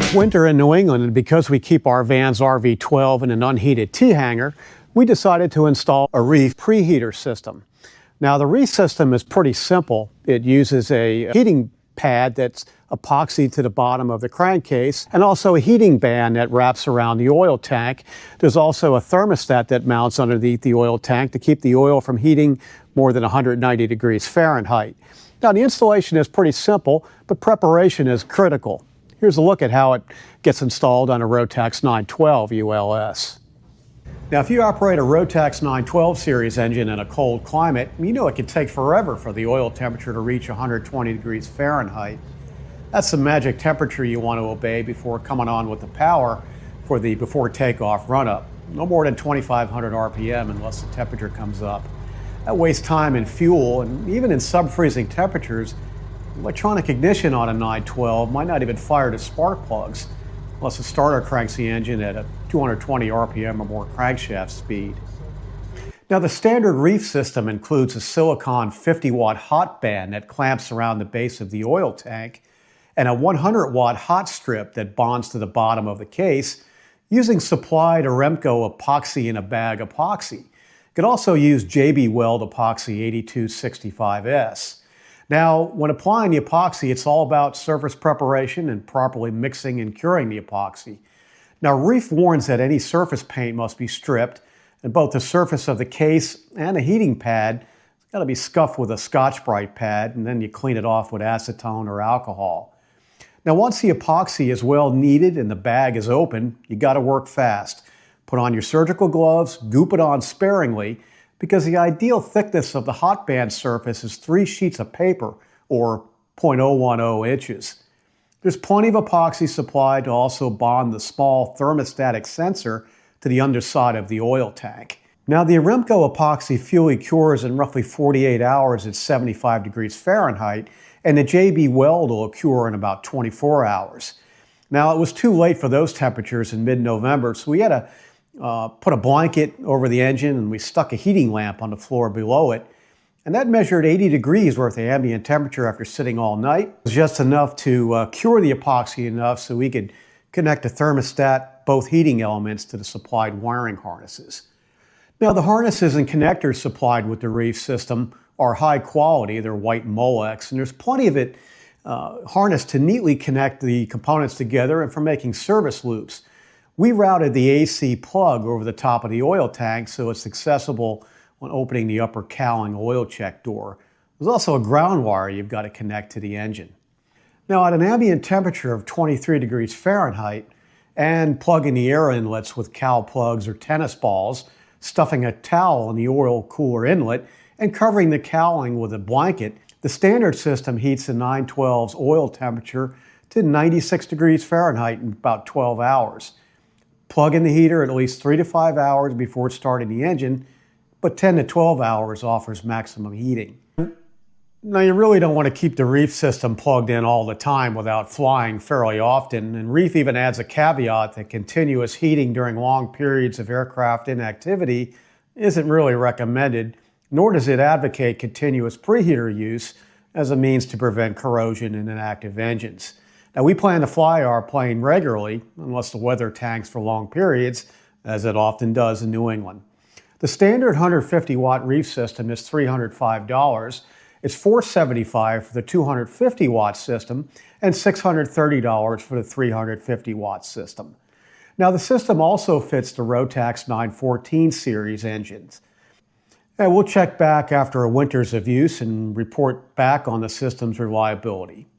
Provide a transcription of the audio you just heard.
It's winter in New England, and because we keep our van's RV-12 in an unheated T-hanger, we decided to install a Reiff preheater system. Now, the Reiff system is pretty simple. It uses a heating pad that's epoxy to the bottom of the crankcase, and also a heating band that wraps around the oil tank. There's also a thermostat that mounts underneath the oil tank to keep the oil from heating more than 190 degrees Fahrenheit. Now, the installation is pretty simple, but preparation is critical. Here's a look at how it gets installed on a Rotax 912 ULS. Now, if you operate a Rotax 912 series engine in a cold climate, you know it can take forever for the oil temperature to reach 120 degrees Fahrenheit. That's the magic temperature you want to obey before coming on with the power for the before takeoff run-up. No more than 2,500 RPM unless the temperature comes up. That wastes time and fuel, and even in sub-freezing temperatures, electronic ignition on a 912 might not even fire the spark plugs unless the starter cranks the engine at a 220 RPM or more crankshaft speed. Now, the standard Reiff system includes a silicone 50-watt HotBand that clamps around the base of the oil tank and a 100-watt hot strip that bonds to the bottom of the case using supplied Aramco epoxy in a bag epoxy. You could also use JB Weld epoxy 8265S. Now, when applying the epoxy, it's all about surface preparation and properly mixing and curing the epoxy. Now, Reiff warns that any surface paint must be stripped, and both the surface of the case and the heating pad has got to be scuffed with a Scotch-Brite pad, and then you clean it off with acetone or alcohol. Now, once the epoxy is well kneaded and the bag is open, you got to work fast. Put on your surgical gloves, goop it on sparingly, because the ideal thickness of the hot band surface is 3 sheets of paper, or 0.010 inches. There's plenty of epoxy supplied to also bond the small thermostatic sensor to the underside of the oil tank. Now, the Aramco epoxy fully cures in roughly 48 hours at 75 degrees Fahrenheit, and the JB Weld will cure in about 24 hours. Now, it was too late for those temperatures in mid-November, so we had to put a blanket over the engine, and we stuck a heating lamp on the floor below it. And that measured 80 degrees worth of ambient temperature after sitting all night. It was just enough to cure the epoxy enough so we could connect the thermostat, both heating elements, to the supplied wiring harnesses. Now, the harnesses and connectors supplied with the Reiff system are high quality. They're white Molex, and there's plenty of it harnessed to neatly connect the components together and for making service loops. We routed the AC plug over the top of the oil tank so it's accessible when opening the upper cowling oil check door. There's also a ground wire you've got to connect to the engine. Now, at an ambient temperature of 23 degrees Fahrenheit and plugging the air inlets with cowl plugs or tennis balls, stuffing a towel in the oil cooler inlet, and covering the cowling with a blanket, the standard system heats the 912's oil temperature to 96 degrees Fahrenheit in about 12 hours. Plug in the heater at least 3 to 5 hours before starting the engine, but 10 to 12 hours offers maximum heating. Now, you really don't want to keep the Reiff system plugged in all the time without flying fairly often, and Reiff even adds a caveat that continuous heating during long periods of aircraft inactivity isn't really recommended, nor does it advocate continuous preheater use as a means to prevent corrosion in inactive engines. Now, we plan to fly our plane regularly, unless the weather tanks for long periods, as it often does in New England. The standard 150-watt Reiff system is $305. It's $475 for the 250-watt system and $630 for the 350-watt system. Now, the system also fits the Rotax 914 series engines. And we'll check back after a winters of use and report back on the system's reliability.